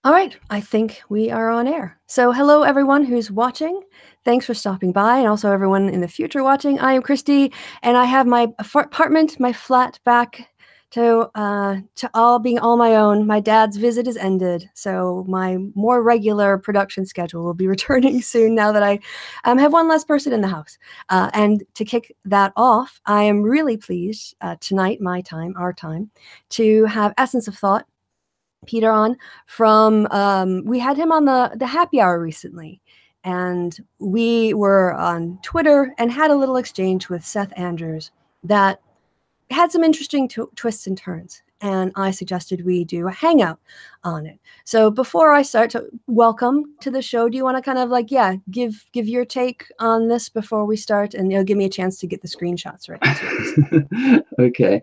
All right, I think we are on air. So hello everyone who's watching. Thanks for stopping by, and also everyone in the future watching. I am Kristi, and I have my apartment, my flat back to all being all my own. My dad's visit is ended, so my more regular production schedule will be returning soon now that I have one less person in the house. And to kick that off, I am really pleased tonight, our time, to have Essence of Thought Peter on from we had him on the happy hour recently, and we were on Twitter and had a little exchange with Seth Andrews that had some interesting twists and turns, and I suggested we do a hangout on it. So before I start, to welcome to the show, do you want to kind of give your take on this before we start, and you'll give me a chance to get the screenshots right? Okay.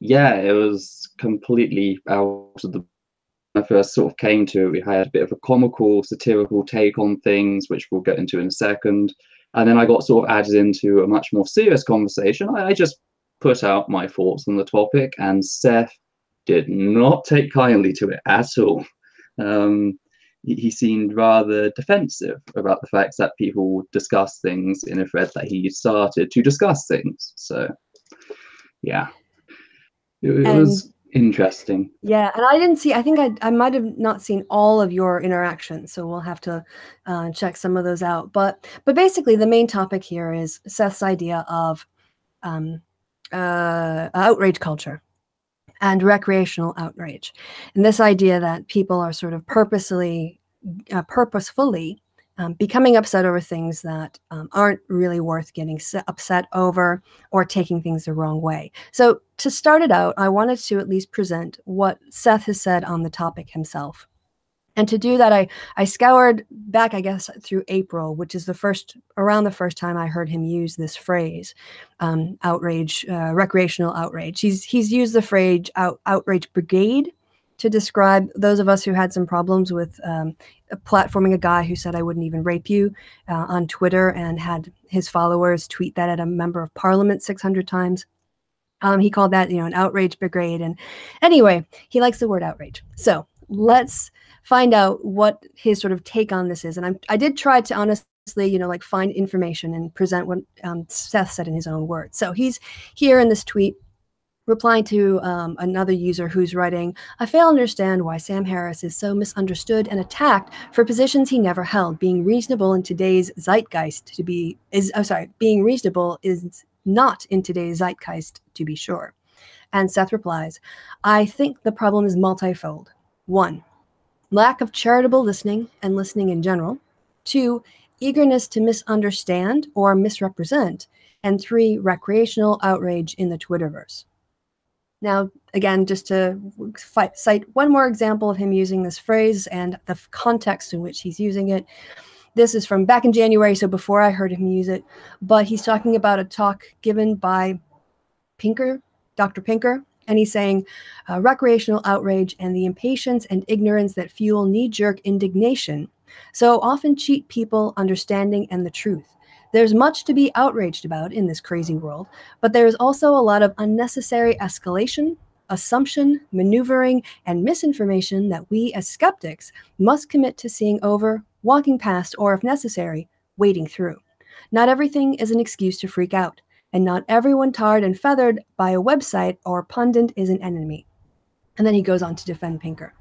Yeah, it was completely out of the. When I first sort of came to it, we had a bit of a comical, satirical take on things, which we'll get into in a second. And then I got sort of added into a much more serious conversation. I just put out my thoughts on the topic, and Seth did not take kindly to it at all. He seemed rather defensive about the fact that people discuss things in a thread that he started to discuss things. So, yeah. It was interesting. Yeah, and I didn't see, I think I might have not seen all of your interactions, so we'll have to check some of those out. But basically, the main topic here is Seth's idea of outrage culture and recreational outrage. And this idea that people are sort of purposefully becoming upset over things that aren't really worth getting upset over, or taking things the wrong way. So to start it out, I wanted to at least present what Seth has said on the topic himself. And to do that, I scoured back, I guess, through April, which is around the first time I heard him use this phrase, outrage, recreational outrage. He's used the phrase outrage brigade to describe those of us who had some problems with platforming a guy who said I wouldn't even rape you on Twitter, and had his followers tweet that at a member of parliament 600 times. He called that, an outrage brigade. And anyway, he likes the word outrage. So let's find out what his sort of take on this is. And I did try to honestly, find information and present what Seth said in his own words. So he's here in this tweet replying to another user who's writing, I fail to understand why Sam Harris is so misunderstood and attacked for positions he never held. Being reasonable in today's zeitgeist being reasonable is not in today's zeitgeist, to be sure. And Seth replies, I think the problem is multifold. 1, lack of charitable listening and listening in general. 2, eagerness to misunderstand or misrepresent. And 3, recreational outrage in the Twitterverse. Now, again, just to cite one more example of him using this phrase and the context in which he's using it. This is from back in January, so before I heard him use it, but he's talking about a talk given by Pinker, Dr. Pinker, and he's saying, recreational outrage and the impatience and ignorance that fuel knee-jerk indignation so often cheat people understanding and the truth. There's much to be outraged about in this crazy world, but there's also a lot of unnecessary escalation, assumption, maneuvering, and misinformation that we as skeptics must commit to seeing over, walking past, or if necessary, wading through. Not everything is an excuse to freak out, and not everyone tarred and feathered by a website or pundit is an enemy. And then he goes on to defend Pinker.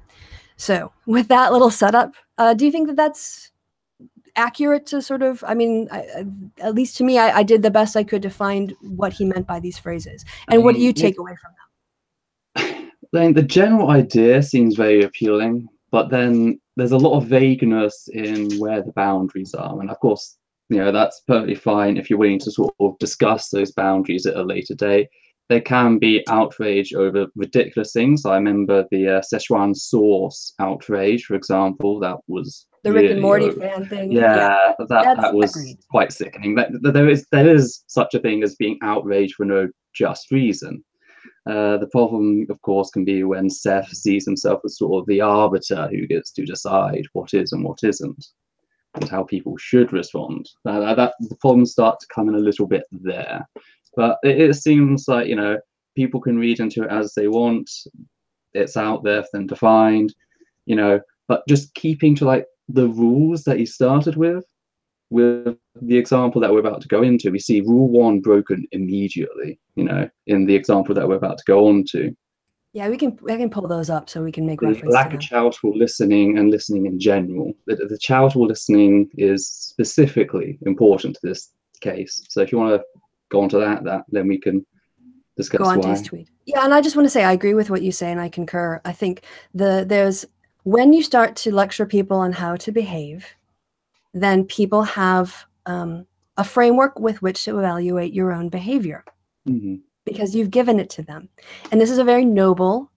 So with that little setup, do you think that that's accurate to sort of, at least to me, I did the best I could to find what he meant by these phrases. And what do you take away from them? Then the general idea seems very appealing, but then there's a lot of vagueness in where the boundaries are. And of course, that's perfectly fine if you're willing to sort of discuss those boundaries at a later date. There can be outrage over ridiculous things. I remember the Szechuan sauce outrage, for example. That was the Rick and Morty fan thing. Yeah, that was agreed. Quite sickening. There is such a thing as being outraged for no just reason. The problem, of course, can be when Seth sees himself as sort of the arbiter who gets to decide what is and what isn't, and how people should respond. The problems start to come in a little bit there. But it seems like, people can read into it as they want. It's out there for them to find. you know, but just keeping to like the rules that he started with the example that we're about to go into, we see rule one broken immediately, you know, in the example that we're about to go on to. Yeah, I can pull those up so we can make The reference to lack of them. charitable listening and listening in general. The charitable listening is specifically important to this case. So if you want to go on to that, then we can Go discuss on to his why. tweet. Yeah, and I just want to say I agree with what you say, and I concur. I think there's when you start to lecture people on how to behave, then people have a framework with which to evaluate your own behavior Mm-hmm. because you've given it to them. And this is a very noble,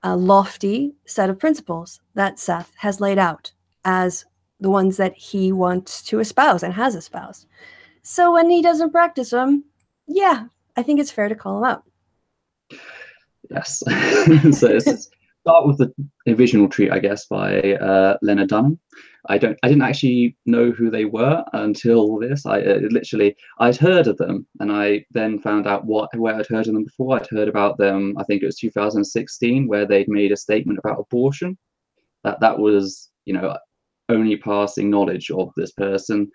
lofty set of principles that Seth has laid out as the ones that he wants to espouse and has espoused. So when he doesn't practice them, yeah, I think it's fair to call him out. Yes. So let's start with the original tweet, I guess, by Leonard Dunham. I didn't actually know who they were until this. I'd heard of them, and I then found out where I'd heard of them before. I'd heard about them, I think it was 2016, where they'd made a statement about abortion. That was, you know, only passing knowledge of this person.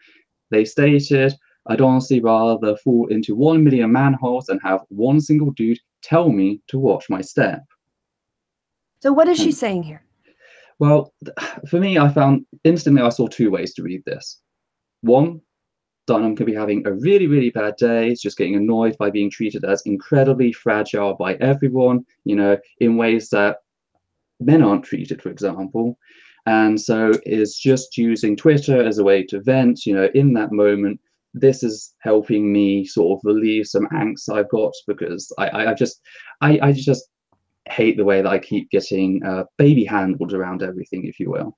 They stated, I'd honestly rather fall into 1 million manholes than have one single dude tell me to watch my step. So what is she And, saying here? well, for me, I found instantly I saw two ways to read this. One, Dunham could be having a really, really bad day. He's just getting annoyed by being treated as incredibly fragile by everyone, you know, in ways that men aren't treated, for example. And so is just using Twitter as a way to vent, you know, in that moment. This is helping me sort of relieve some angst I've got because I just hate the way that I keep getting baby handled around everything, if you will.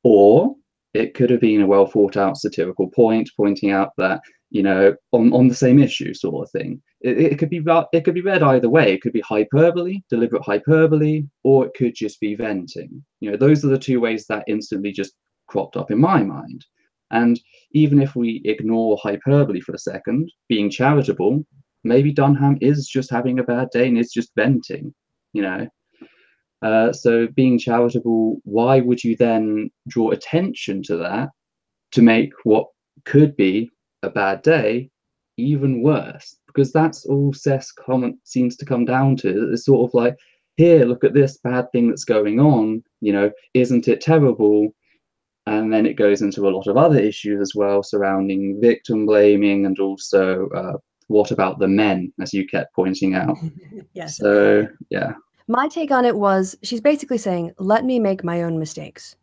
Or it could have been a well thought out satirical point, pointing out that, you know, on the same issue sort of thing. It could be read either way. It could be hyperbole, deliberate hyperbole, or it could just be venting. You know, those are the two ways that instantly just cropped up in my mind. And even if we ignore hyperbole for a second, being charitable, maybe Dunham is just having a bad day and is just venting, you know. So being charitable, why would you then draw attention to that to make what could be a bad day even worse? Because that's all Seth's comment seems to come down to. It's sort of like, here, look at this bad thing that's going on, you know, isn't it terrible? And then it goes into a lot of other issues as well surrounding victim blaming and also what about the men, as you kept pointing out. Yes. So, yeah. My take on it was she's basically saying, let me make my own mistakes.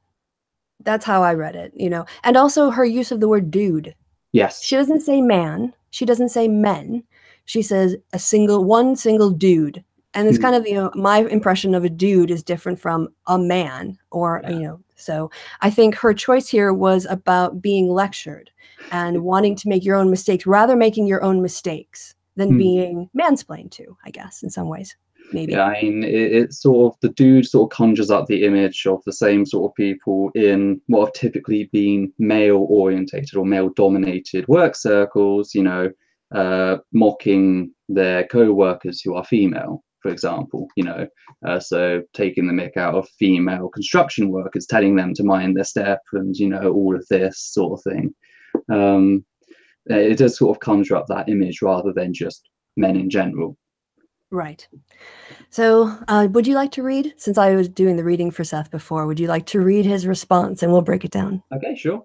That's how I read it, you know. And also her use of the word dude. Yes. She doesn't say man. She doesn't say men. She says one single dude. And it's kind of, you know, my impression of a dude is different from a man or, Yeah. you know, so I think her choice here was about being lectured and wanting to make your own mistakes, rather making your own mistakes than being mansplained to, I guess, in some ways. Maybe. Yeah, I mean, it's sort of the dude sort of conjures up the image of the same sort of people in what have typically been male orientated or male dominated work circles, you know, mocking their co-workers who are female, for example, you know, so taking the mick out of female construction workers, telling them to mind their step and, you know, all of this sort of thing. It does sort of conjure up that image rather than just men in general. Right. So would you like to read, since I was doing the reading for Seth before, would you like to read his response and we'll break it down? Okay, sure.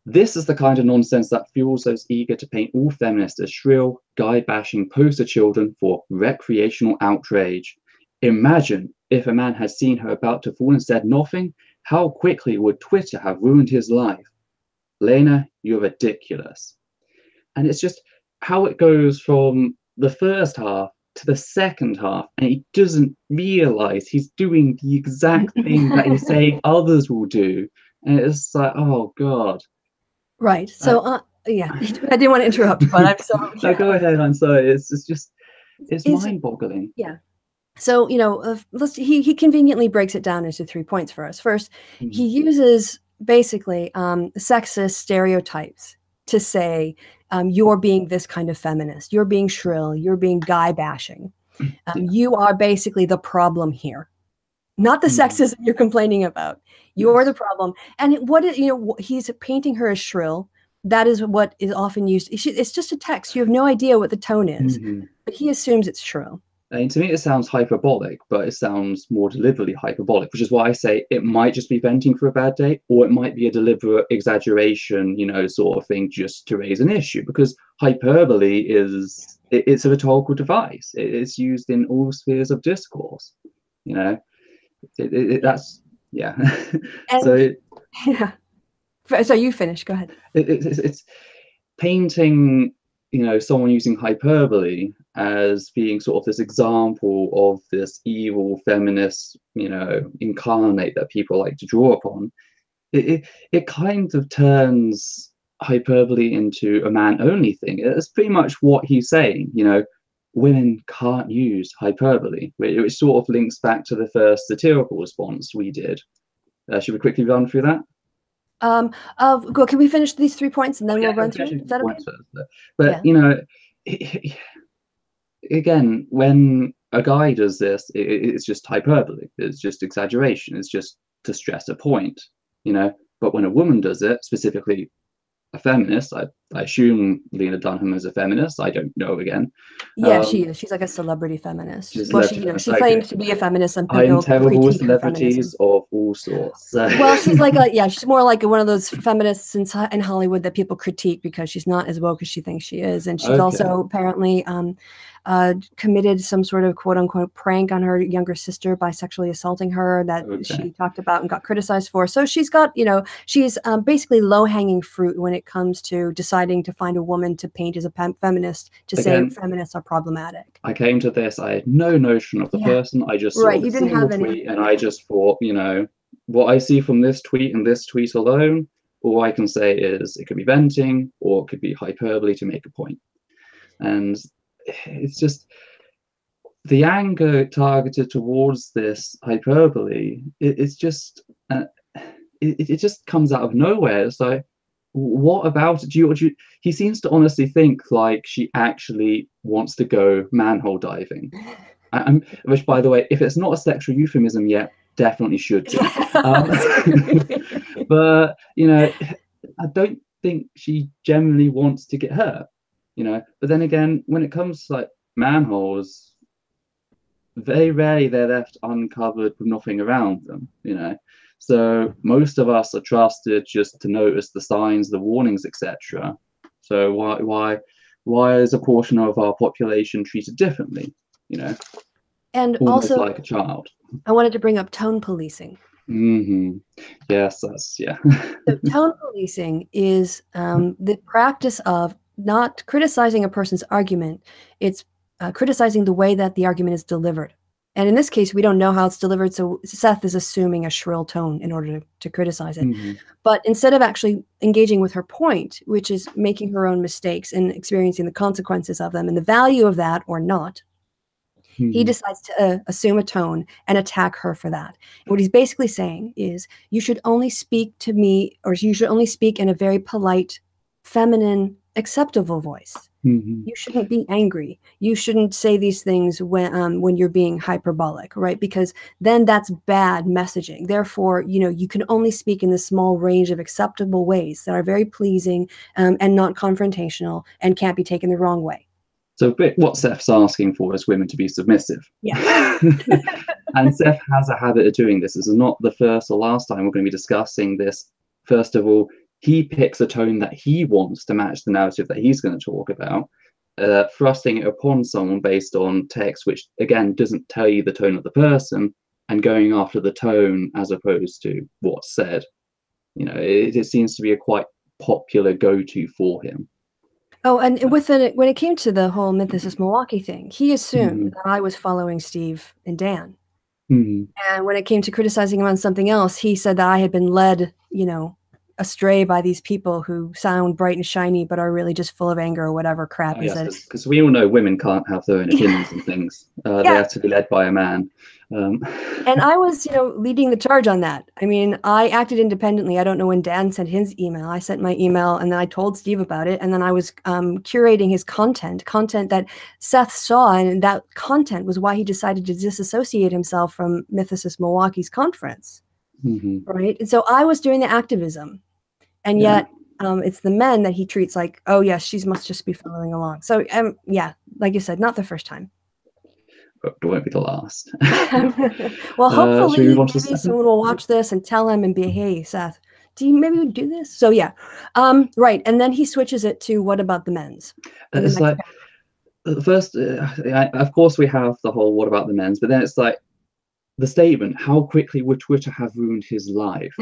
This is the kind of nonsense that fuels those eager to paint all feminists as shrill, guy-bashing poster children for recreational outrage. Imagine if a man had seen her about to fall and said nothing, how quickly would Twitter have ruined his life? Lena, you're ridiculous. And it's just how it goes from the first half to the second half, and he doesn't realize he's doing the exact thing that he's saying others will do. And it's like, oh God. Right. So, yeah, I didn't want to interrupt, but I'm so. No, go ahead. I'm sorry. It's mind-boggling. Yeah. So, you know, he conveniently breaks it down into 3 points for us. First, he uses basically sexist stereotypes to say you're being this kind of feminist, you're being shrill, you're being guy bashing. You are basically the problem here. not the Mm. sexism you're complaining about. You're Yes. the problem. And he's painting her as shrill. That is what is often used. It's just a text. You have no idea what the tone is, Mhm. but he assumes it's shrill. I mean, to me, it sounds hyperbolic, but it sounds more deliberately hyperbolic, which is why I say it might just be venting for a bad day, or it might be a deliberate exaggeration, sort of thing, just to raise an issue. Because hyperbole it's a rhetorical device. It's used in all spheres of discourse. You know, that's yeah. And So yeah. So you finish. Go ahead. it's painting someone using hyperbole as being sort of this example of this evil feminist incarnate that people like to draw upon. It kind of turns hyperbole into a man only thing. It's pretty much what he's saying. Women can't use hyperbole, which sort of links back to the first satirical response we did. Should we quickly run through that? Can we finish these 3 points and then we'll Yeah, run through? Is that okay? but Yeah. Again, when a guy does this, it's just hyperbole. It's just exaggeration. It's just to stress a point. But when a woman does it, specifically a feminist, I assume Lena Dunham is a feminist. I don't know again. Yeah, she is. She's like a celebrity feminist. She's a Well, celebrity feminist. she Okay. claims to be a feminist, and I'm people terrible with critique her feminism. celebrities of all sorts. So. Well, she's she's more like one of those feminists in Hollywood that people critique because she's not as woke as she thinks she is, and she's also apparently committed some sort of quote unquote prank on her younger sister by sexually assaulting her that she talked about and got criticized for. So she's got, she's basically low hanging fruit when it comes to deciding to find a woman to paint as a feminist to say feminists are problematic. I came to this, I had no notion of the person. I just saw the single tweet and I just thought, what I see from this tweet and this tweet alone, all I can say is it could be venting or it could be hyperbole to make a point. And it's just the anger targeted towards this hyperbole. It just comes out of nowhere. It's like, what about it? He seems to honestly think like she actually wants to go manhole diving. Which, by the way, if it's not a sexual euphemism yet, definitely should be. But I don't think she generally wants to get hurt. But then again, when it comes to like manholes, very rarely they're left uncovered with nothing around them. So most of us are trusted just to notice the signs, the warnings, etc. So why is a portion of our population treated differently? And almost also, like a child. I wanted to bring up tone policing. Mm-hmm. Yes, yeah. So tone policing is the practice of not criticizing a person's argument. It's criticizing the way that the argument is delivered. And in this case, we don't know how it's delivered, so Seth is assuming a shrill tone in order to criticize it. Mm-hmm. But instead of actually engaging with her point, which is making her own mistakes and experiencing the consequences of them and the value of that or not, mm-hmm. he decides to assume a tone and attack her for that. And what he's basically saying is, you should only speak to me, or you should only speak in a very polite, feminine, acceptable voice. Mm-hmm. You shouldn't be angry. You shouldn't say these things when you're being hyperbolic, right? Because then that's bad messaging. Therefore, you can only speak in this small range of acceptable ways that are very pleasing and not confrontational and can't be taken the wrong way. So what Seth's asking for is women to be submissive. Yeah. And Seth has a habit of doing this. This is not the first or last time we're going to be discussing this. First of all, he picks a tone that he wants to match the narrative that he's going to talk about, thrusting it upon someone based on text, which again doesn't tell you the tone of the person, and going after the tone as opposed to what's said. It seems to be a quite popular go-to for him. Oh, and when it came to the whole Mythos Milwaukee thing, he assumed that I was following Steve and Dan. And when it came to criticizing him on something else, he said that I had been led, astray by these people who sound bright and shiny but are really just full of anger or whatever crap. Oh, yes, because we all know women can't have their own opinions and things. They have to be led by a man. And I was, leading the charge on that. I mean, I acted independently. I don't know when Dan sent his email. I sent my email, and then I told Steve about it. And then I was curating his content that Seth saw. And that content was why he decided to disassociate himself from Mythicist Milwaukee's conference. Right? And so I was doing the activism. And yet it's the men that he treats like, oh, yes, she must just be following along. So, yeah, like you said, not the first time. But it won't be the last. Well, hopefully maybe someone will watch this and tell him and be, hey, Seth, maybe do this? So yeah, right. And then he switches it to what about the men's? It's like, first, of course we have the whole what about the men's, but then it's like the statement, how quickly would Twitter have ruined his life?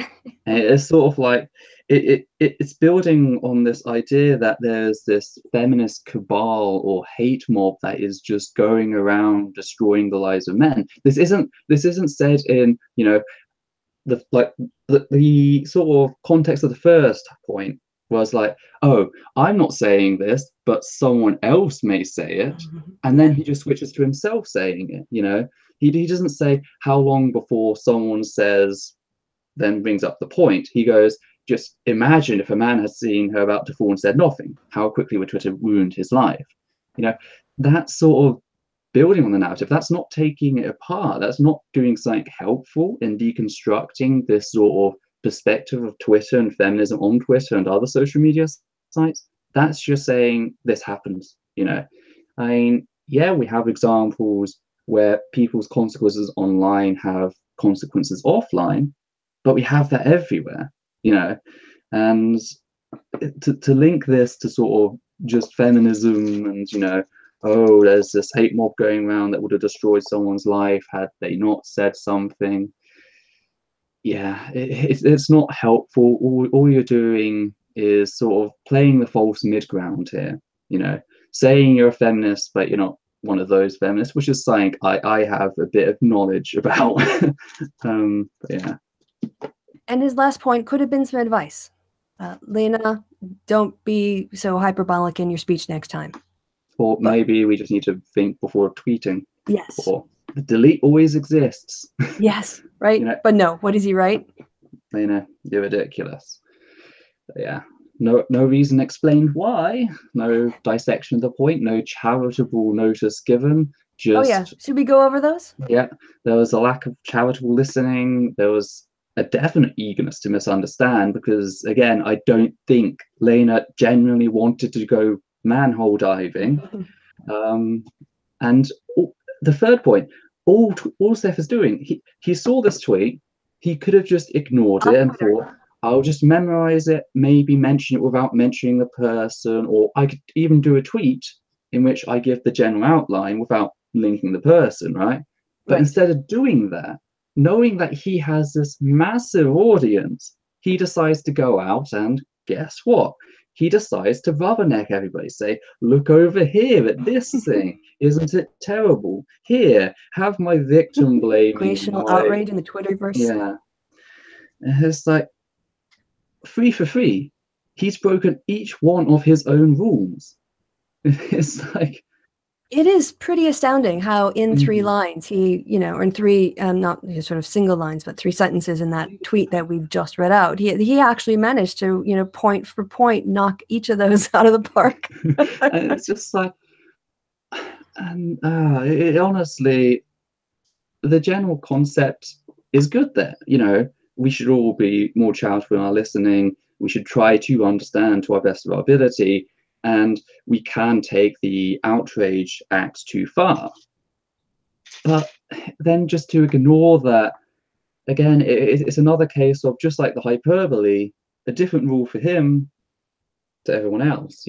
And it's sort of like, it's building on this idea that there's this feminist cabal or hate mob that is just going around destroying the lives of men. This isn't said in, the sort of context of the first point was like, oh, I'm not saying this, but someone else may say it. And then he just switches to himself saying it, He doesn't say how long before someone says, then brings up the point. He goes, just imagine if a man had seen her about to fall and said nothing, how quickly would Twitter ruined his life? That's sort of building on the narrative. That's not taking it apart. That's not doing something helpful in deconstructing this sort of perspective of Twitter and feminism on Twitter and other social media sites. That's just saying this happens. I mean, yeah, we have examples where people's consequences online have consequences offline, but we have that everywhere, and to link this to sort of just feminism and, oh, there's this hate mob going around that would have destroyed someone's life had they not said something. Yeah, it's not helpful. All you're doing is sort of playing the false mid-ground here, saying you're a feminist, but you're not one of those feminists, which is something I have a bit of knowledge about. Yeah. And his last point could have been some advice. Lena, don't be so hyperbolic in your speech next time. Or maybe we just need to think before tweeting. Yes. Or the delete always exists. Yes, right? But no, what is he right? Lena, you're ridiculous. But yeah. No reason explained why. No dissection of the point. No charitable notice given. Just, oh yeah, should we go over those? Yeah, there was a lack of charitable listening. There was a definite eagerness to misunderstand because, again, I don't think Lena genuinely wanted to go manhole diving. And the third point, all Seth is doing, he saw this tweet. He could have just ignored it and thought, I'll just memorize it, maybe mention it without mentioning the person, or I could even do a tweet in which I give the general outline without linking the person, right? But instead of doing that, knowing that he has this massive audience, he decides to go out and guess what? He decides to rubberneck everybody, say, look over here at this thing. Isn't it terrible? Here, have my victim blaming. Recreational outrage in the Twitterverse. Yeah. It's like, free for free. He's broken each one of his own rules. It's like, it is pretty astounding how in 3 lines he, or in 3 not sort of single lines, but 3 sentences in that tweet that we've just read out, he actually managed to, point for point knock each of those out of the park. And it's just like, and it honestly, the general concept is good there. We should all be more charitable in our listening. We should try to understand to our best of our ability, and we can take the outrage act too far. But then just to ignore that, again, it's another case of, just like the hyperbole, a different rule for him to everyone else.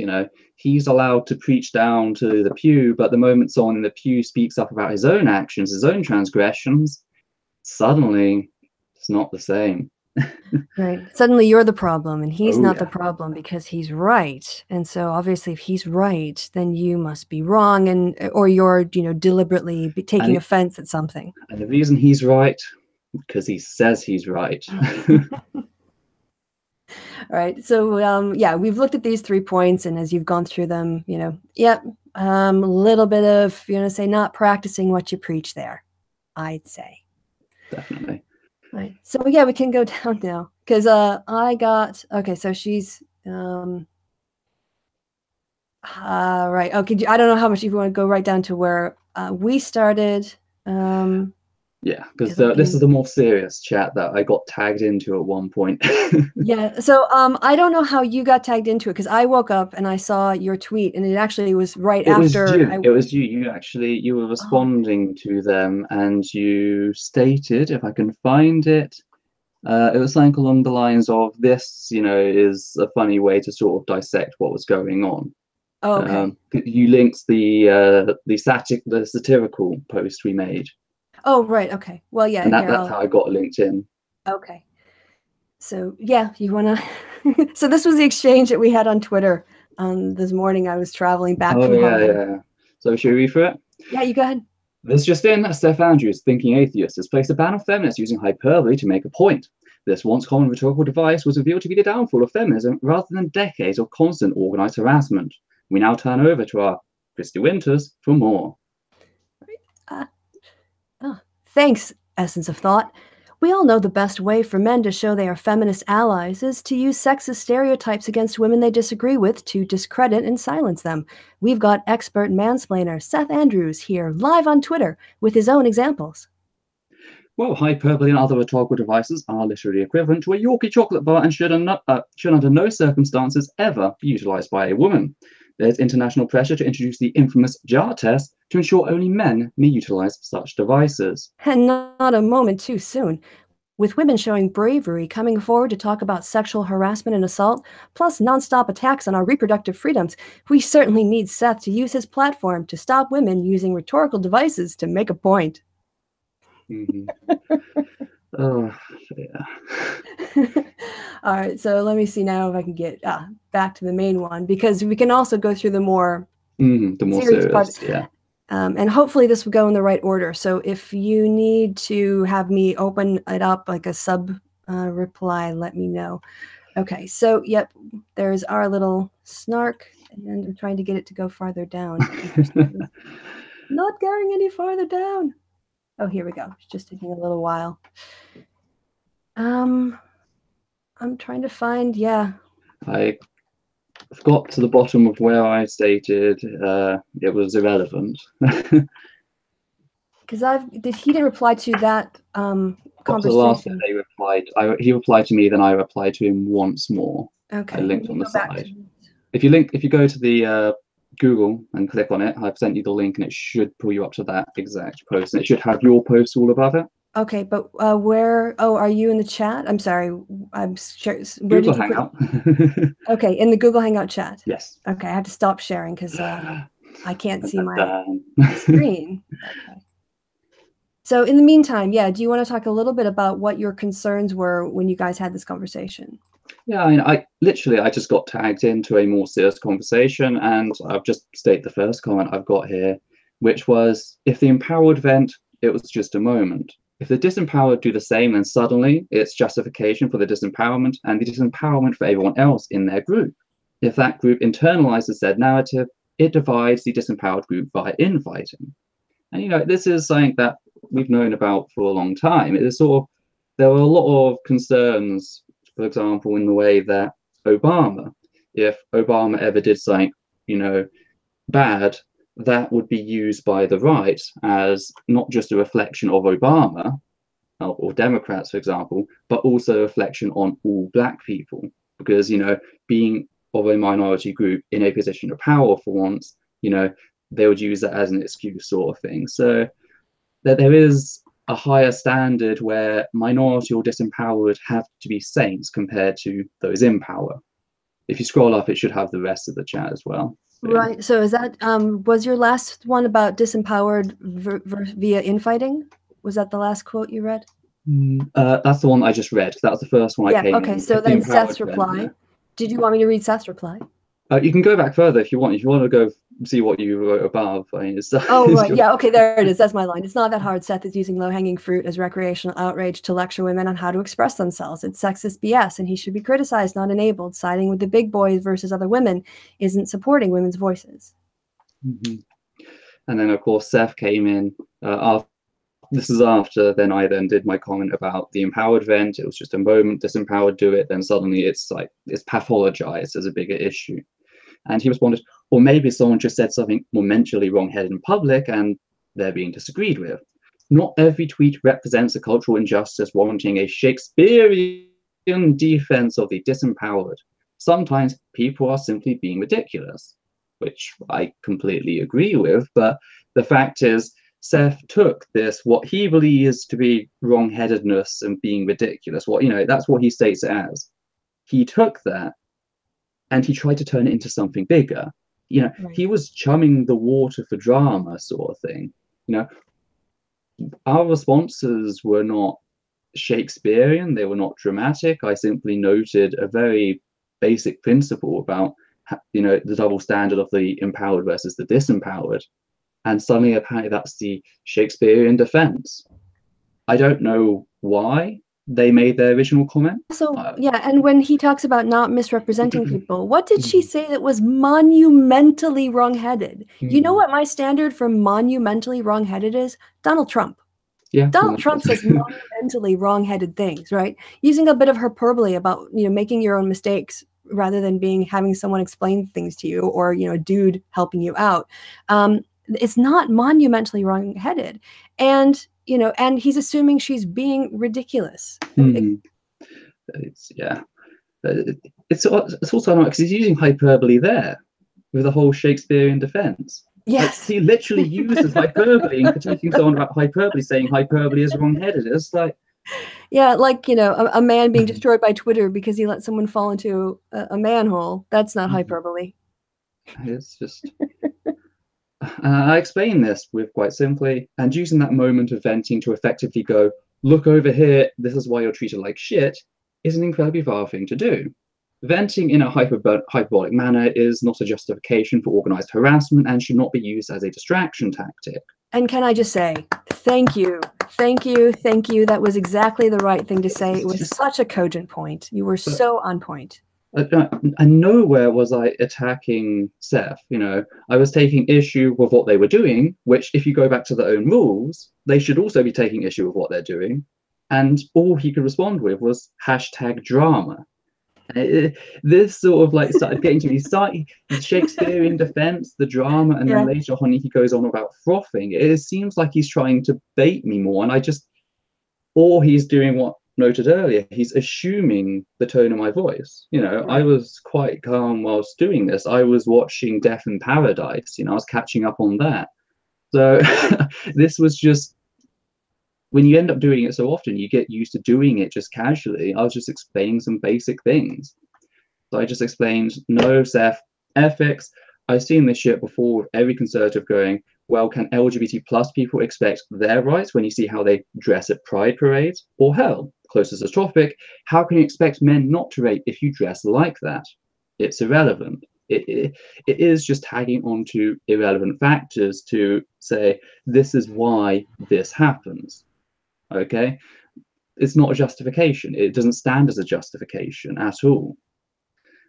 He's allowed to preach down to the pew, but the moment someone in the pew speaks up about his own actions, his own transgressions, suddenly it's not the same. Right. Suddenly you're the problem and he's not the problem because he's right. And so obviously if he's right, then you must be wrong, or you're, deliberately taking offense at something. And the reason he's right, because he says he's right. All right. So yeah, we've looked at these 3 points, and as you've gone through them, yep, a little bit of, say, not practicing what you preach there, I'd say. Definitely. Right. So yeah, we can go down now because I got okay. So she's right. Okay. I don't know how much you want to go right down to where we started. Yeah, because I this can. is the more serious chat that I got tagged into at one point. Yeah. So I don't know how you got tagged into it because I woke up and I saw your tweet and it actually was right It was after you. I. It was you. You were Oh, responding to them, and you stated, if I can find it, it was something along the lines of this, is a funny way to sort of dissect what was going on. okay. You linked the satirical post we made, Oh, right. Okay. Well, yeah. and Here, that's how I got linked in. okay. So yeah, you wanna. So this was the exchange that we had on Twitter. This morning, I was traveling back Oh from yeah, Harlem. yeah. So should we read through it? Yeah, you go ahead. This just in, Seth Andrews, thinking atheist, has placed a ban on feminists using hyperbole to make a point. This once common rhetorical device was revealed to be the downfall of feminism rather than decades of constant organized harassment. We now turn over to our Kristi Winters for more. Uh, Thanks, Essence of Thought. We all know the best way for men to show they are feminist allies is to use sexist stereotypes against women they disagree with to discredit and silence them. We've got expert mansplainer Seth Andrews here live on Twitter with his own examples. Well, hyperbole and other rhetorical devices are literally equivalent to a Yorkie chocolate bar and should under no circumstances ever be utilized by a woman. There's international pressure to introduce the infamous jar test to ensure only men may utilize such devices. And not a moment too soon. With women showing bravery, coming forward to talk about sexual harassment and assault, plus nonstop attacks on our reproductive freedoms, we certainly need Seth to use his platform to stop women using rhetorical devices to make a point. Mm-hmm. Oh, yeah. All right, so let me see now if I can get back to the main one, because we can also go through the more the more serious part. yeah. And hopefully this will go in the right order. So if you need to have me open it up like a sub reply, let me know. Okay, so yep, there's our little snark, and I'm trying to get it to go farther down. Not going any farther down. Oh, here we go. It's just taking a little while. I'm trying to find, yeah. I got to the bottom of where I stated it was irrelevant. Because he didn't reply to that conversation. The last bit they replied, he replied to me, then I replied to him once more. Okay. I linked on the side. If you go to the Google and click on it, I've sent you the link, and it should pull you up to that exact post, and it should have your post all above it. Okay, but where? Oh, are you in the chat? I'm sorry. I'm sure. Where Google did you Hangout. Okay, in the Google Hangout chat. Yes. Okay, I have to stop sharing because I can't see my my screen. Okay. So in the meantime, yeah, do you want to talk a little bit about what your concerns were when you guys had this conversation? Yeah, I just got tagged into a more serious conversation, and I've just stated the first comment I've got here, which was, if the empowered vent, it was just a moment. If the disempowered do the same, then suddenly it's justification for the disempowerment and the disempowerment for everyone else in their group. If that group internalizes said narrative, it divides the disempowered group by infighting. And this is something that we've known about for a long time. It is there were a lot of concerns, for example, in the way that if Obama ever did something, bad, that would be used by the right as not just a reflection of Obama or Democrats, for example, but also a reflection on all Black people. Because, being of a minority group in a position of power for once, they would use that as an excuse, sort of thing. So that there is a higher standard where minority or disempowered have to be saints compared to those in power. If you scroll up, it should have the rest of the chat as well. Right. So is that was your last one about disempowered via infighting? Was that the last quote you read? That's the one I just read. That was the first one I came. Okay. So then Seth's reply. Did you want me to read Seth's reply? You can go back further if you want. If you want to go see what you wrote above. I mean, Oh, it's right. just Yeah. Okay. There it is. That's my line. It's not that hard. Seth is using low-hanging fruit as recreational outrage to lecture women on how to express themselves. It's sexist BS, and he should be criticized, not enabled. Siding with the big boys versus other women isn't supporting women's voices. Mhm. And then of course Seth came in after. This is after then I then did my comment about the empowered vent. It was just a moment, disempowered do it. Then suddenly it's like it's pathologized as a bigger issue. And he responded, or maybe someone just said something more mentally wrong-headed in public and they're being disagreed with. Not every tweet represents a cultural injustice warranting a Shakespearean defense of the disempowered. Sometimes people are simply being ridiculous, which I completely agree with. But the fact is, Seth took this, what he believes to be wrong-headedness and being ridiculous, that's what he states it as. He took that and he tried to turn it into something bigger. Right. He was chumming the water for drama, sort of thing. You know, our responses were not Shakespearean, they were not dramatic. I simply noted a very basic principle about, the double standard of the empowered versus the disempowered. And suddenly, apparently, that's the Shakespearean defense. I don't know why they made their original comment. So, yeah, and when he talks about not misrepresenting people, what did she say that was monumentally wrongheaded? You know what my standard for monumentally wrongheaded is? Donald Trump. Yeah, Donald Trump says monumentally wrongheaded things, right? Using a bit of hyperbole about, making your own mistakes rather than having someone explain things to you, or, a dude helping you out. It's not monumentally wrongheaded. And, and he's assuming she's being ridiculous. It's, yeah. It's also not because he's using hyperbole there with the whole Shakespearean defense. Yes. Like, he literally uses hyperbole in critiquing someone about hyperbole, saying hyperbole is wrong-headed. It's like, yeah, like, a man being destroyed by Twitter because he let someone fall into a manhole. That's not hyperbole. It's just. I explain this with quite simply, and using that moment of venting to effectively go, look over here, this is why you're treated like shit, is an incredibly vile thing to do. Venting in a hyperbolic manner is not a justification for organized harassment and should not be used as a distraction tactic. And can I just say, thank you. Thank you. Thank you. That was exactly the right thing to say. It was such a cogent point. You were so on point. And nowhere was I attacking Seth. I was taking issue with what they were doing, which, if you go back to their own rules, they should also be taking issue with what they're doing. And all he could respond with was #drama. This sort of like started getting to me. The Shakespearean defense, the drama, and then later on he goes on about frothing. It seems like he's trying to bait me more, and or he's doing what noted earlier. He's assuming the tone of my voice. I was quite calm whilst doing this. I was watching Death in Paradise. I was catching up on that. So this was just. When you end up doing it so often, you get used to doing it just casually. I was just explaining some basic things. So I just explained, no, Seth, ethics. I've seen this shit before with every conservative going, well, can LGBT plus people expect their rights when you see how they dress at pride parades? Or hell, closest to topic, how can you expect men not to rape if you dress like that? It's irrelevant. It is just tagging onto irrelevant factors to say, this is why this happens. Okay, it's not a justification. It doesn't stand as a justification at all.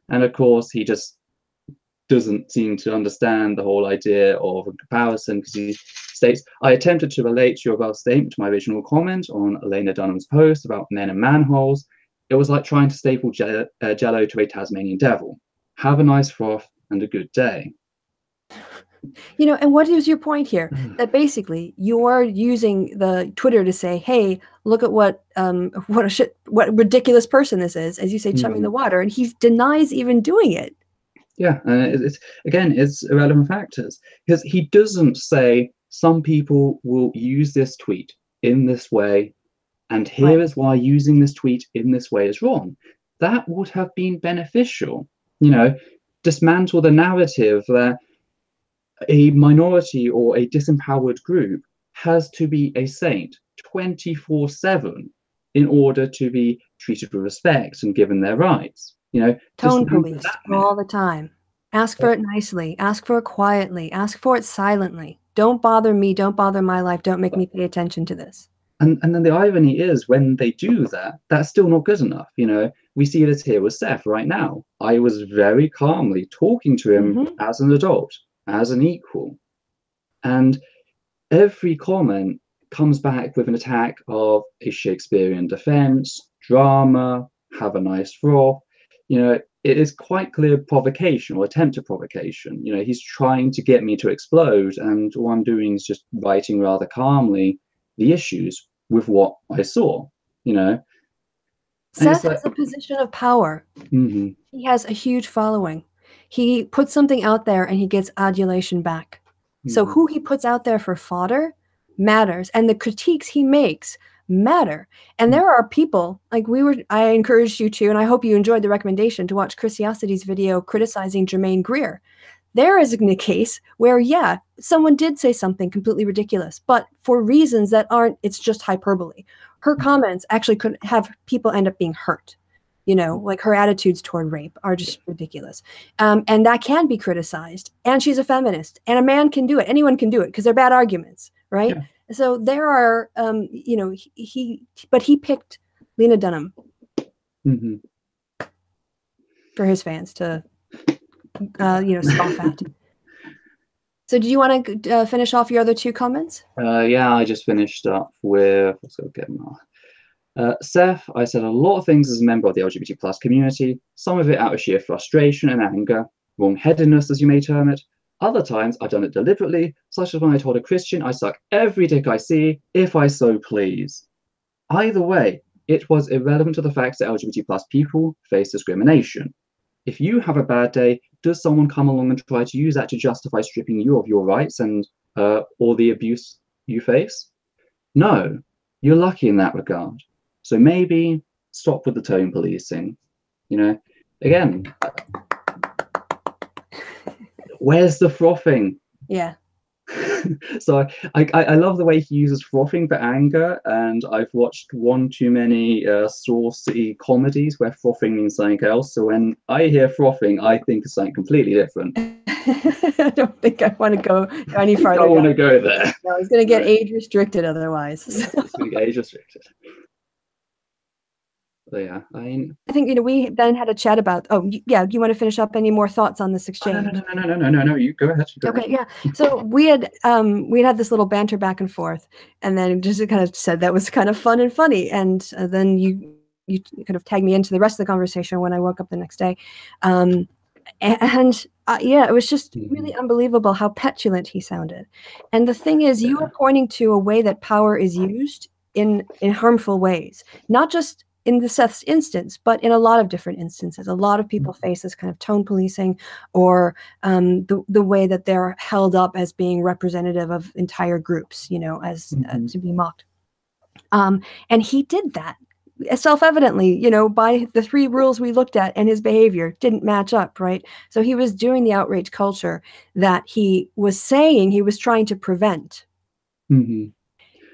And of course, he just doesn't seem to understand the whole idea of a comparison, because he states, I attempted to relate your above statement to my original comment on Elena Dunham's post about men and manholes. It was like trying to staple jello to a Tasmanian devil. Have a nice froth and a good day. And what is your point here? That basically you're using the Twitter to say, hey, look at what ridiculous person this is, as you say, chumming the water, and he denies even doing it. Yeah, it's irrelevant factors, because he doesn't say some people will use this tweet in this way, and here is why using this tweet in this way is wrong. That would have been beneficial. Dismantle the narrative that a minority or a disempowered group has to be a saint 24/7 in order to be treated with respect and given their rights. Tone police all the time. Ask for it nicely. Ask for it quietly. Ask for it silently. Don't bother me. Don't bother my life. Don't make me pay attention to this. And then the irony is when they do that, that's still not good enough. We see this here with Seth right now. I was very calmly talking to him as an adult, as an equal. And every comment comes back with an attack of a Shakespearean defense, drama, have a nice froth. It is quite clear provocation or attempt at provocation. He's trying to get me to explode, and all I'm doing is just writing rather calmly the issues with what I saw. Seth has a position of power. He has a huge following. He puts something out there and he gets adulation back. So who he puts out there for fodder matters, and the critiques he makes matter. And there are people like I encouraged you to, and I hope you enjoyed the recommendation to watch Kristi's video criticizing Jermaine Greer. There is a case where, yeah, someone did say something completely ridiculous, but for reasons that it's just hyperbole. Her comments actually could have people end up being hurt. Like her attitudes toward rape are just ridiculous. And that can be criticized. And she's a feminist. And a man can do it. Anyone can do it because they're bad arguments, right? Yeah. So there are, but he picked Lena Dunham for his fans to, scoff at. So do you want to finish off your other two comments? Yeah, I just finished up with, let's go get them off. Seth, I said a lot of things as a member of the LGBT plus community, some of it out of sheer frustration and anger, wrong-headedness, as you may term it. Other times, I've done it deliberately, such as when I told a Christian I suck every dick I see, if I so please. Either way, it was irrelevant to the fact that LGBT plus people face discrimination. If you have a bad day, does someone come along and try to use that to justify stripping you of your rights and or the abuse you face? No, you're lucky in that regard. So maybe stop with the tone policing. Again, where's the frothing? Yeah. So I love the way he uses frothing for anger, and I've watched one too many saucy comedies where frothing means something else. So when I hear frothing, I think of something completely different. I don't think I want to go any farther. I don't want to go there. No, it's going to get age restricted otherwise. Yeah, it's going to get age restricted. So yeah, I think we then had a chat about. Oh, yeah. Do you want to finish up any more thoughts on this exchange? No. You go ahead. Okay, yeah. So we had this little banter back and forth, and then just kind of said that was kind of fun and funny, and then you kind of tagged me into the rest of the conversation when I woke up the next day, yeah, it was just really unbelievable how petulant he sounded. And the thing is, you were pointing to a way that power is used in harmful ways, not just in the Seth's instance, but in a lot of different instances. A lot of people face this kind of tone policing, or the way that they're held up as being representative of entire groups, as to be mocked. And he did that self-evidently, by the 3 rules we looked at, and his behavior didn't match up, right? So he was doing the outrage culture that he was saying he was trying to prevent.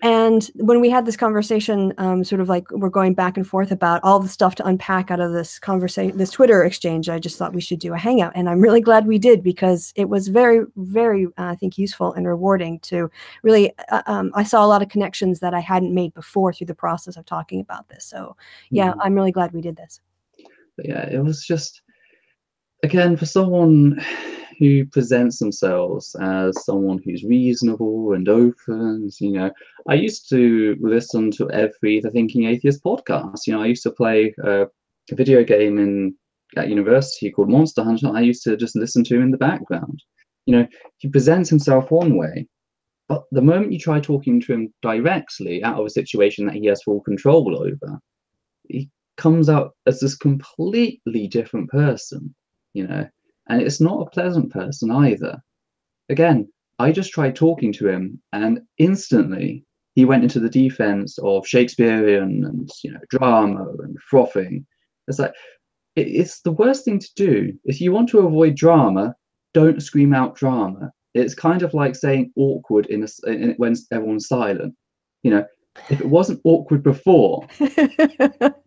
And when we had this conversation, sort of like we're going back and forth about all the stuff to unpack out of this conversation, this Twitter exchange, I just thought we should do a hangout. And I'm really glad we did, because it was very, very, I think, useful and rewarding to really, I saw a lot of connections that I hadn't made before through the process of talking about this. So yeah, I'm really glad we did this. But yeah, it was just, again, for someone who presents themselves as someone who's reasonable and open, I used to listen to every The Thinking Atheist podcast. I used to play a video game at university called Monster Hunter. I used to just listen to him in the background. He presents himself one way, but the moment you try talking to him directly out of a situation that he has full control over, he comes out as this completely different person, and it's not a pleasant person either. Again, I just tried talking to him, and instantly he went into the defense of Shakespearean and drama and frothing. It's like, it's the worst thing to do. If you want to avoid drama, don't scream out drama. It's kind of like saying awkward when everyone's silent. If it wasn't awkward before,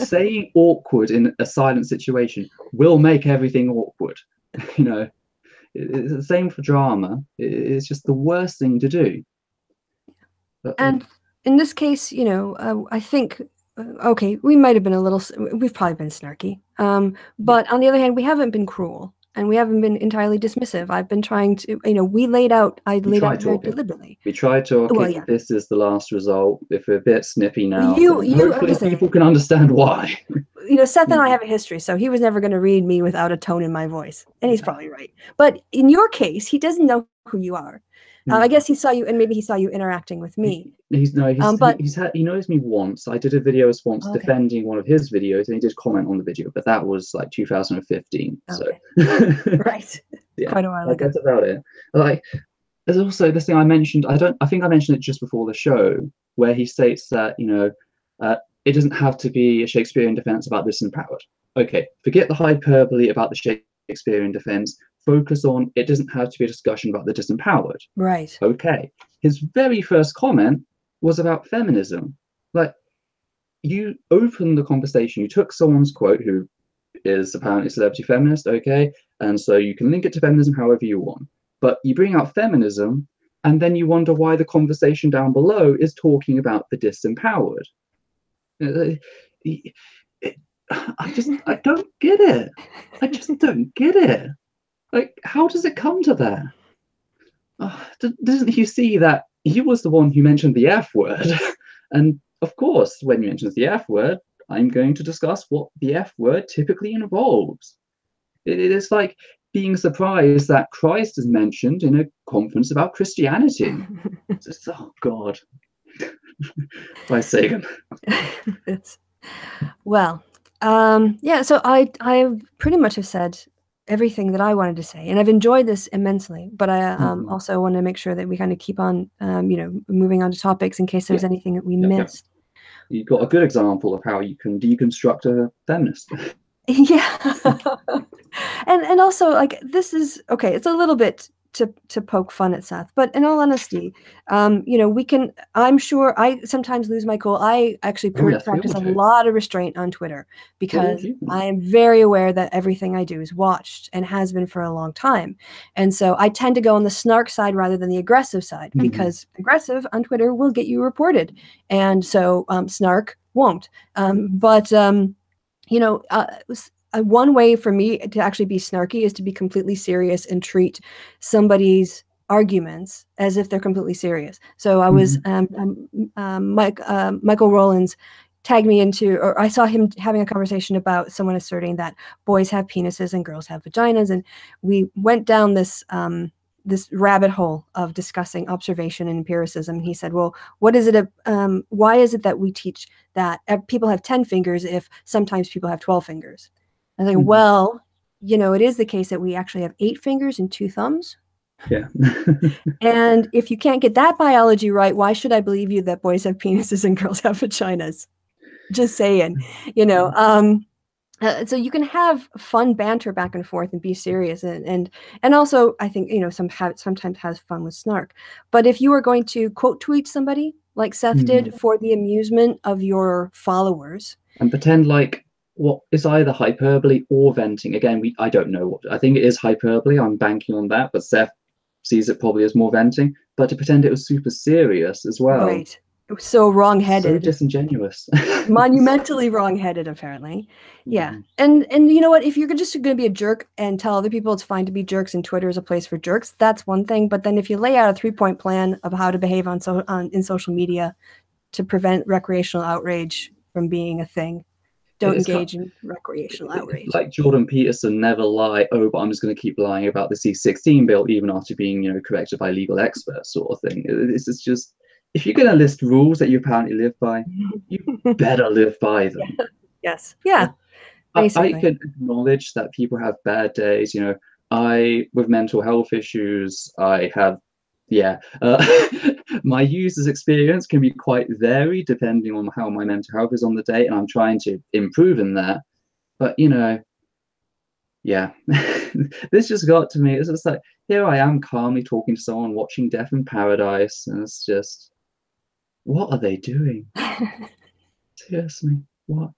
saying awkward in a silent situation will make everything awkward. It's the same for drama. It's just the worst thing to do. But yeah. And in this case, I think, okay, we might have been we've probably been snarky. Yeah. But on the other hand, we haven't been cruel and we haven't been entirely dismissive. I've been trying to, I We laid out tried very talking. deliberately. We tried Well, talking. yeah. This is the last result. If we're a bit snippy now, then You have to hopefully say, people can understand why. Seth and I Mhm. have a history, so he was never going to read me without a tone in my voice. And he's Yeah. probably right. But in your case, he doesn't know who you are. I Mm. guess he saw you, and maybe he saw you interacting with me. He's no, But he knows me once. I did a video once okay, defending one of his videos, and he did comment on the video, but that was like 2015. So okay, right, yeah, quite a while like, ago. that's about it. Like, there's also this thing I mentioned. I think I mentioned it just before the show, where he states that uh, it doesn't have to be a Shakespearean defense about this empowered. Okay, forget the hyperbole about the Shakespearean defense. Focus on it doesn't have to be a discussion about the disempowered. Right. Okay. His very first comment was about feminism. Like, you opened the conversation, you took someone's quote who is apparently a celebrity feminist, okay, and so you can link it to feminism however you want. But you bring out feminism, and then you wonder why the conversation down below is talking about the disempowered. Uh, I don't get it. I just don't get it. Like, how does it come to that? Doesn't he see that he was the one who mentioned the F word? And of course, when he mentions the F word, I'm going to discuss what the F word typically involves. It is like being surprised that Christ is mentioned in a conference about Christianity. Just, oh God. By Sagan. Well, yeah. So I pretty much have said everything that I wanted to say, and I've enjoyed this immensely. But I Mhm. also want to make sure that we kind of keep on, moving on to topics in case Yeah, there's anything that we yeah, yeah. missed. You got a good example of how you can deconstruct a feminist. Yeah. And also, like, this is okay, it's a little bit to poke fun at Seth, but in all honesty, I'm sure I sometimes lose my cool. I actually Oh yes, we practice all a do. lot of restraint on Twitter We're all because human. I am very aware that everything I do is watched and has been for a long time. And so I tend to go on the snark side rather than the aggressive side Mhm. because aggressive on Twitter will get you reported. And so snark won't. But one way for me to actually be snarky is to be completely serious and treat somebody's arguments as if they're completely serious. So I was Mhm. Michael Rowlands tagged me into, or I saw him having a conversation about someone asserting that boys have penises and girls have vaginas, and we went down this rabbit hole of discussing observation and empiricism. And he said, well, why is it that we teach that people have 10 fingers if sometimes people have 12 fingers? I was like, Mhm. well, it is the case that we actually have 8 fingers and 2 thumbs. Yeah. And if you can't get that biology right, why should I believe you that boys have penises and girls have vaginas? Just saying, you know. So you can have fun banter back and forth and be serious, and also I think sometimes has fun with snark. But if you are going to quote tweet somebody like Seth Mhm. did for the amusement of your followers, And pretend like what is either hyperbole or venting. Again, I don't know what I think it is hyperbole. I'm banking on that, but Seth sees it probably as more venting. But to pretend it was super serious as well, right? It was so so wrong-headed, disingenuous. monumentally wrong-headed, apparently. Yeah, Mhm. and you know what? If you're just going to be a jerk and tell other people it's fine to be jerks and Twitter is a place for jerks, that's one thing. But then if you lay out a 3-point plan of how to behave in social media to prevent recreational outrage from being a thing, don't It's got engage in recreational outrage. like Jordan Peterson never lie. Oh, but I'm just going to keep lying about the C16 bill even after being corrected by legal experts, sort of thing. This is just if you're going to list rules that you apparently live by, you better live by them. Yes. Yeah. I Basically. can acknowledge that people have bad days. I, with mental health issues, I have, yeah, my user's experience can be quite varied depending on how my mental health is on the day, and I'm trying to improve in that. But, yeah, this just got to me. It's just like, here I am calmly talking to someone watching Death in Paradise, and it's just, what are they doing? Seriously, what?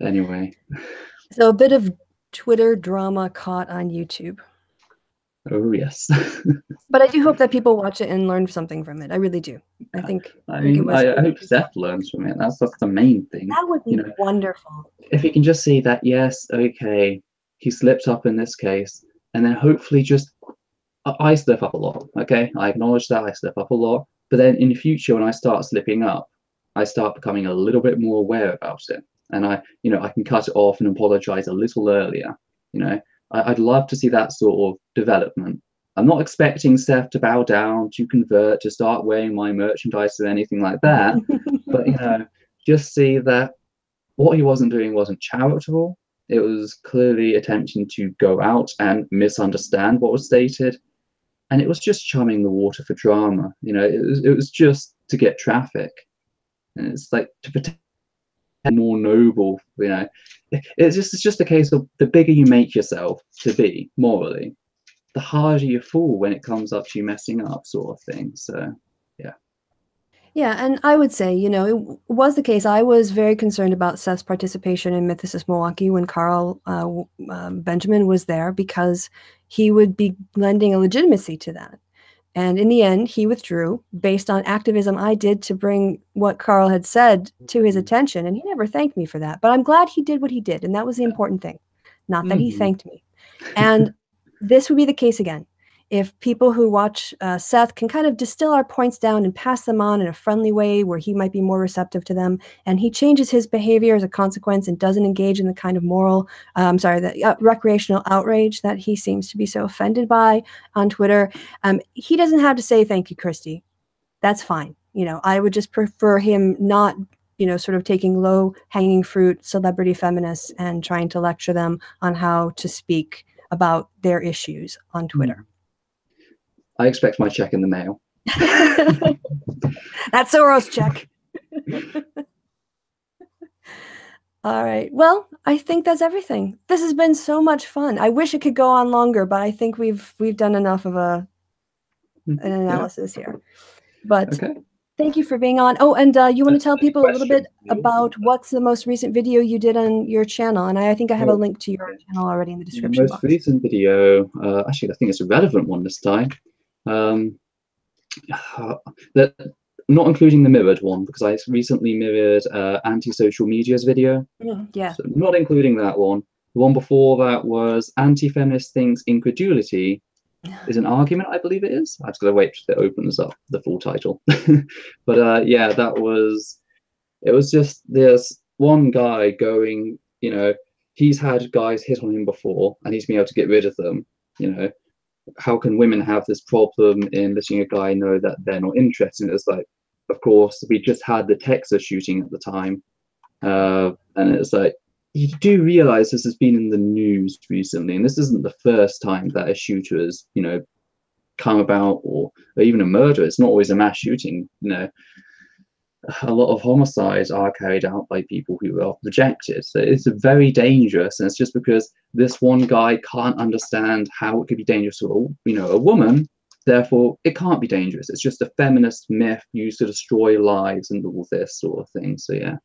Anyway. So a bit of Twitter drama caught on YouTube. Oh yes. But I do hope that people watch it and learn something from it. I really do. I think I it mean, was I hope Seth learns from it. That's the main thing. that would You be know, wonderful. if he can just see that, yes, okay, he slipped up in this case, and then hopefully just I slip up a lot. Okay, I acknowledge that I slip up a lot, but then in the future when I start slipping up, I start becoming a little bit more aware about it, and I can cut it off and apologize a little earlier. You know, I'd love to see that sort of development. I'm not expecting Seth to bow down, to convert, to start wearing my merchandise or anything like that, but just see that what he wasn't doing wasn't charitable. It was clearly attempting to go out and misunderstand what was stated, and it was just chumming the water for drama. It was just to get traffic, and it's like to pretend more noble. It's just a case of the bigger you make yourself to be morally, the harder you fall when it comes up to you messing up, sort of thing. So, yeah. Yeah, and I would say, it was the case. I was very concerned about Seth's participation in Mythicist Milwaukee when Carl Benjamin was there, because he would be lending a legitimacy to that. And in the end, he withdrew based on activism I did to bring what Carl had said to his attention. And he never thanked me for that. But I'm glad he did what he did. And that was the important thing, not that he Mhm. thanked me. And this would be the case again. If people who watch Seth can kind of distill our points down and pass them on in a friendly way where he might be more receptive to them, and he changes his behavior as a consequence and doesn't engage in the kind of the recreational outrage that he seems to be so offended by on Twitter, he doesn't have to say, "Thank you, Kristi." That's fine. I would just prefer him not, sort of taking low-hanging fruit celebrity feminists and trying to lecture them on how to speak about their issues on Twitter. I expect my check in the mail. That Soros check. All right. Well, I think that's everything. This has been so much fun. I wish it could go on longer, but I think we've done enough of an analysis here. But Okay. thank you for being on. Oh, and you want to tell people a little bit Question. about what's the most recent video you did on your channel? And I think I have a link to your channel already in the description Most box. recent video, actually, I think it's a relevant one this time. That not including the mirrored one, because I recently mirrored anti-social media's video. Yeah. So not including that one. The one before that was anti-feminist thinks incredulity is an argument, I believe it is. I've just got to wait till it opens up the full title. But yeah, it was just this one guy going, he's had guys hit on him before and he's been able to get rid of them. How can women have this problem in letting a guy know that they're not interested? It's like, of course, we just had the Texas shooting at the time. And it's like, you do realize this has been in the news recently, and this isn't the first time that a shooter has, come about, or even a murder. It's not always a mass shooting. A lot of homicides are carried out by people who are rejected. So it's very dangerous, and it's just because this one guy can't understand how it could be dangerous to a woman. Therefore, it can't be dangerous. It's just a feminist myth used to destroy lives and all this sort of thing. So yeah.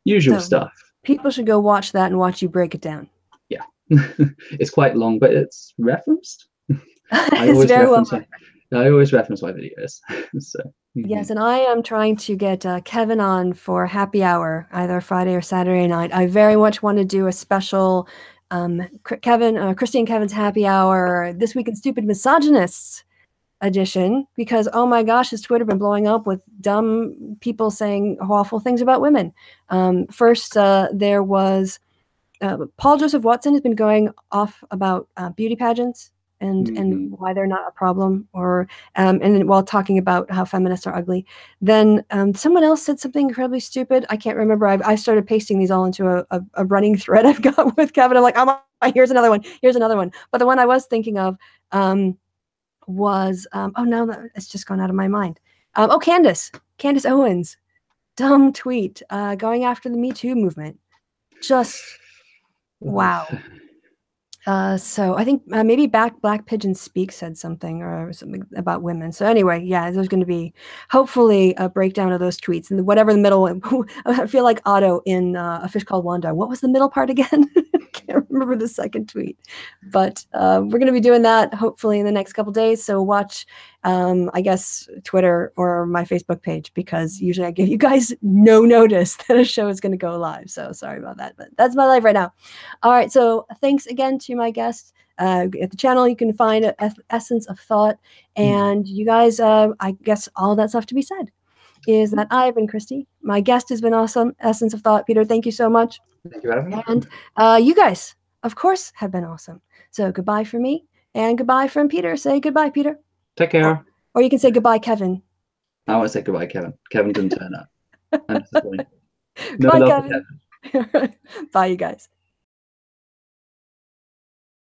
Usual stuff. People should go watch that and watch you break it down. Yeah. It's quite long, but it's referenced. I always reference my videos. So yes, and I am trying to get Kevin on for happy hour, either Friday or Saturday night. I very much want to do a special Kristi and Kevin's happy hour this week in Stupid Misogynists edition, because oh my gosh, has Twitter been blowing up with dumb people saying awful things about women. First, there was Paul Joseph Watson has been going off about beauty pageants and why they're not a problem, or and then while talking about how feminists are ugly. Then someone else said something incredibly stupid. I can't remember. I started pasting these all into a running thread I've got with Kevin. I'm like, oh, here's another one. Here's another one. But the one I was thinking of was oh no, it's just gone out of my mind. Candace Owens, dumb tweet going after the Me Too movement. Just wow. So I think maybe Black Pigeon Speak said something or something about women. So anyway, yeah, there's going to be hopefully a breakdown of those tweets and whatever the middle. I feel like Otto in A Fish Called Wanda. What was the middle part again? Can't remember the second tweet. But we're going to be doing that hopefully in the next couple days. So watch, I guess, Twitter or my Facebook page, because usually I give you guys no notice that a show is going to go live. So sorry about that, but that's my life right now. All right. So thanks again to my guest. At the channel, you can find Essence of Thought. And you guys, I guess all that's left to be said is that I've been Kristi. My guest has been awesome. Essence of Thought. Peter, thank you so much. Thank you, Adam. And you guys, of course, have been awesome. So goodbye from me and goodbye from Peter. Say goodbye, Peter. Take care. Or you can say goodbye, Kevin. I want to say goodbye, Kevin. Kevin didn't turn up. I'm disappointed. No Bye, love for Kevin. Bye, you guys.